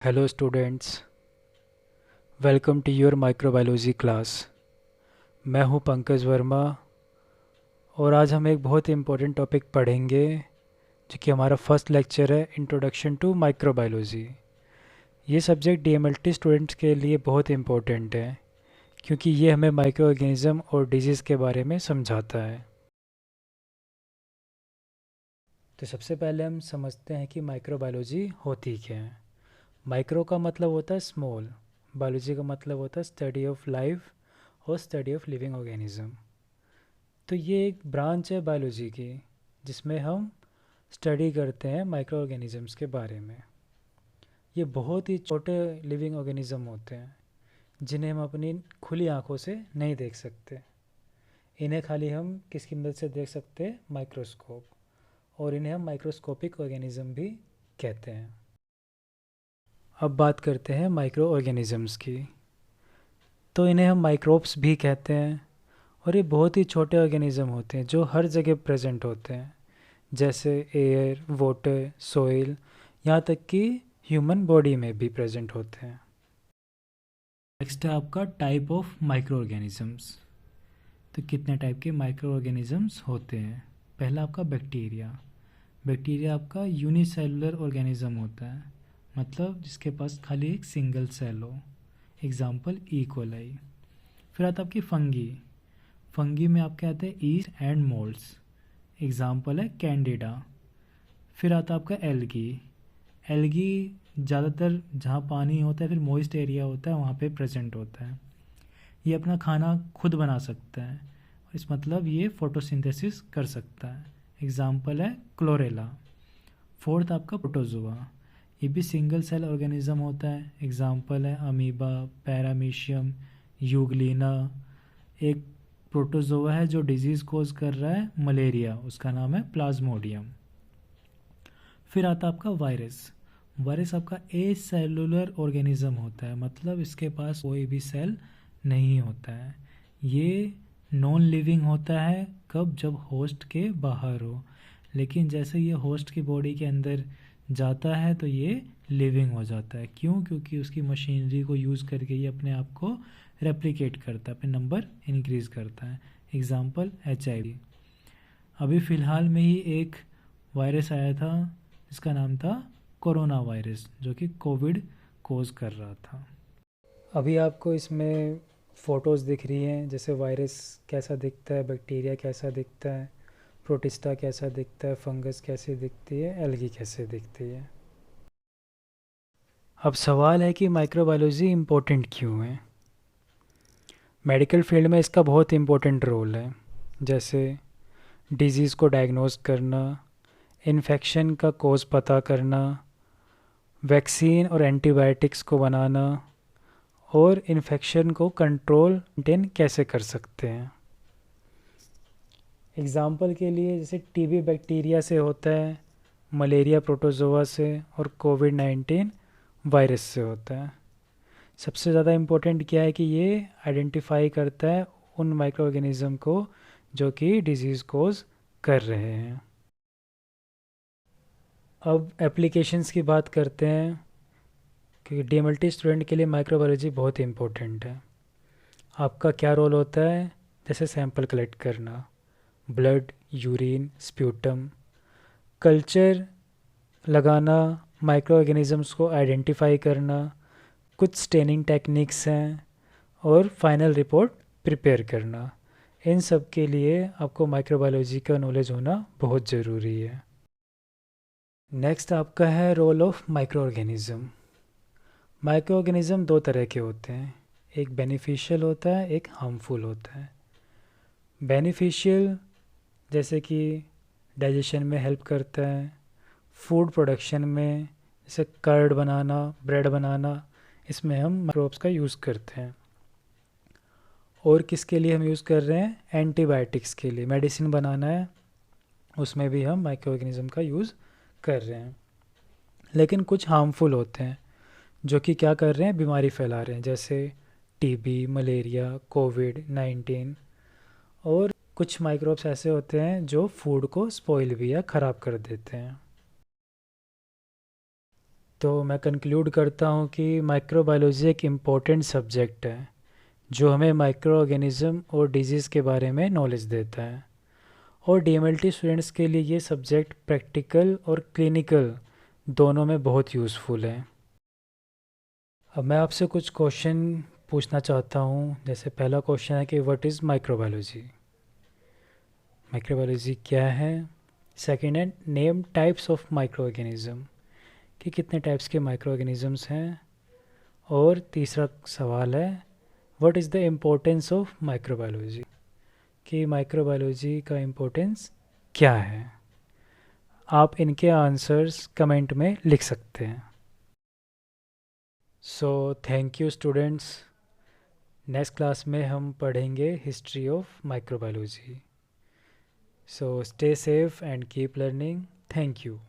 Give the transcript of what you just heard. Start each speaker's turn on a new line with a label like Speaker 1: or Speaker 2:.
Speaker 1: Hello students, welcome to your microbiology class. मैं हूं पंकज वर्मा और आज हम एक बहुत ही इम्पोर्टेंट टॉपिक पढ़ेंगे जो कि हमारा फर्स्ट लेक्चर है, इंट्रोडक्शन टू माइक्रोबायोलॉजी। ये सब्जेक्ट डीएमएलटी स्टूडेंट्स के लिए बहुत इम्पोर्टेंट है क्योंकि ये हमें माइक्रो ऑर्गेनिज्म और डिजीज़ के बारे में समझाता है। तो सबसे पहले हम समझते हैं कि माइक्रोबायोलॉजी होती क्या है। माइक्रो का मतलब होता है स्मॉल, बायोलॉजी का मतलब होता है स्टडी ऑफ लाइफ और स्टडी ऑफ लिविंग ऑर्गेनिज्म। तो ये एक ब्रांच है बायोलॉजी की जिसमें हम स्टडी करते हैं माइक्रो ऑर्गेनिजम्स के बारे में। ये बहुत ही छोटे लिविंग ऑर्गेनिज्म होते हैं जिन्हें हम अपनी खुली आंखों से नहीं देख सकते। इन्हें खाली हम किसकी मदद से देख सकते हैं? माइक्रोस्कोप। और इन्हें हम माइक्रोस्कोपिक ऑर्गेनिज्म भी कहते हैं। अब बात करते हैं माइक्रो ऑर्गेनिजम्स की। तो इन्हें हम माइक्रोब्स भी कहते हैं और ये बहुत ही छोटे ऑर्गेनिज्म होते हैं जो हर जगह प्रेजेंट होते हैं, जैसे एयर, वाटर, सॉइल, यहाँ तक कि ह्यूमन बॉडी में भी प्रेजेंट होते हैं। नेक्स्ट है आपका टाइप ऑफ माइक्रो ऑर्गेनिजम्स। तो कितने टाइप के माइक्रो ऑर्गेनिजम्स होते हैं? पहला आपका बैक्टीरिया। बैक्टीरिया आपका यूनिसेलुलर ऑर्गेनिज्म होता है, मतलब जिसके पास खाली एक सिंगल सेल हो। Example E coli. फिर आता आपकी फंगी। फंगी में आपके आते हैं ईस्ट एंड मोल्ड्स। एग्जाम्पल है कैंडिडा। फिर आता है आपका एल्गी। एल्गी ज़्यादातर जहाँ पानी होता है, फिर मॉइस्ट एरिया होता है, वहाँ पे प्रेजेंट होता है। ये अपना खाना खुद बना सकता है, इस मतलब ये फोटोसिंथेसिस कर सकता है। एग्जाम्पल है क्लोरेला। फोर्थ आपका प्रोटोजोआ। ये भी सिंगल सेल ऑर्गेनिज्म होता है। एग्जाम्पल है अमीबा, पैरामीशियम, यूग्लिना। एक प्रोटोजोआ है जो डिजीज़ कोज कर रहा है मलेरिया, उसका नाम है प्लाज्मोडियम। फिर आता आपका वायरस। वायरस आपका ए सेलुलर ऑर्गेनिज्म होता है, मतलब इसके पास कोई भी सेल नहीं होता है। ये नॉन लिविंग होता है कब? जब होस्ट के बाहर हो, लेकिन जैसे ये होस्ट की बॉडी के अंदर जाता है तो ये लिविंग हो जाता है। क्यों? क्योंकि उसकी मशीनरी को यूज़ करके ये अपने आप को रेप्लिकेट करता है, अपने नंबर इंक्रीज़ करता है। Example HIV। अभी फ़िलहाल में ही एक वायरस आया था जिसका नाम था कोरोना वायरस, जो कि कोविड कोज कर रहा था। अभी आपको इसमें फ़ोटोज़ दिख रही हैं, जैसे वायरस कैसा दिखता है, बैक्टीरिया कैसा दिखता है, प्रोटिस्टा कैसा दिखता है, फंगस कैसे दिखती है, एल्गी कैसे दिखती है। अब सवाल है कि माइक्रोबायोलॉजी इम्पोर्टेंट क्यों है? मेडिकल फील्ड में इसका बहुत इम्पोर्टेंट रोल है, जैसे डिजीज़ को डायग्नोज करना, इन्फेक्शन का कोज पता करना, वैक्सीन और एंटीबायोटिक्स को बनाना, और इन्फेक्शन को कंट्रोल मेंटेन कैसे कर सकते हैं। एग्ज़ाम्पल के लिए जैसे टीबी बैक्टीरिया से होता है, मलेरिया प्रोटोजोआ से, और कोविड-19 वायरस से होता है। सबसे ज़्यादा इम्पोर्टेंट क्या है कि ये आइडेंटिफाई करता है उन माइक्रो ऑर्गेनिज्म को जो कि डिजीज़ कोज कर रहे हैं। अब एप्लीकेशंस की बात करते हैं कि डीएमएलटी स्टूडेंट के लिए माइक्रोबायोलॉजी बहुत इम्पोर्टेंट है। आपका क्या रोल होता है? जैसे सैंपल कलेक्ट करना, ब्लड, यूरिन, स्प्यूटम, कल्चर लगाना, माइक्रो ऑर्गेनिजम्स को आइडेंटिफाई करना, कुछ स्टेनिंग टेक्निक्स हैं, और फाइनल रिपोर्ट प्रिपेयर करना। इन सब के लिए आपको माइक्रोबायोलॉजी का नॉलेज होना बहुत ज़रूरी है। नेक्स्ट आपका है role of microorganism. Microorganism दो तरह के होते हैं, एक बेनिफिशियल होता है, एक हार्मफुल होता है। बेनिफिशियल जैसे कि डाइजेशन में हेल्प करता है, फूड प्रोडक्शन में, जैसे कर्ड बनाना, ब्रेड बनाना, इसमें हम माइक्रोब्स का यूज़ करते हैं। और किसके लिए हम यूज़ कर रहे हैं? एंटीबायोटिक्स के लिए, मेडिसिन बनाना है, उसमें भी हम माइक्रो ऑर्गेनिज्म का यूज़ कर रहे हैं। लेकिन कुछ हार्मफुल होते हैं जो कि क्या कर रहे हैं? बीमारी फैला रहे हैं, जैसे टीबी, मलेरिया, कोविड-19। और कुछ माइक्रोब्स ऐसे होते हैं जो फूड को स्पॉइल भी या ख़राब कर देते हैं। तो मैं कंक्लूड करता हूँ कि माइक्रोबायोलॉजी एक इम्पोर्टेंट सब्जेक्ट है जो हमें माइक्रो ऑर्गेनिज़म और डिजीज़ के बारे में नॉलेज देता है। और डीएमएलटी स्टूडेंट्स के लिए ये सब्जेक्ट प्रैक्टिकल और क्लिनिकल दोनों में बहुत यूज़फुल है। अब मैं आपसे कुछ क्वेश्चन पूछना चाहता हूँ। जैसे पहला क्वेश्चन है कि व्हाट इज़ माइक्रोबायोलॉजी, माइक्रोबायोलॉजी क्या है। सेकंड है name types of micro organism, कि कितने टाइप्स के माइक्रो ऑर्गेनिज़म्स हैं। और तीसरा सवाल है what is the importance of microbiology, कि माइक्रोबायोलॉजी का इम्पोर्टेंस क्या है। आप इनके आंसर्स कमेंट में लिख सकते हैं। So thank you students. Next class में हम पढ़ेंगे history of microbiology. So stay safe and keep learning. Thank you.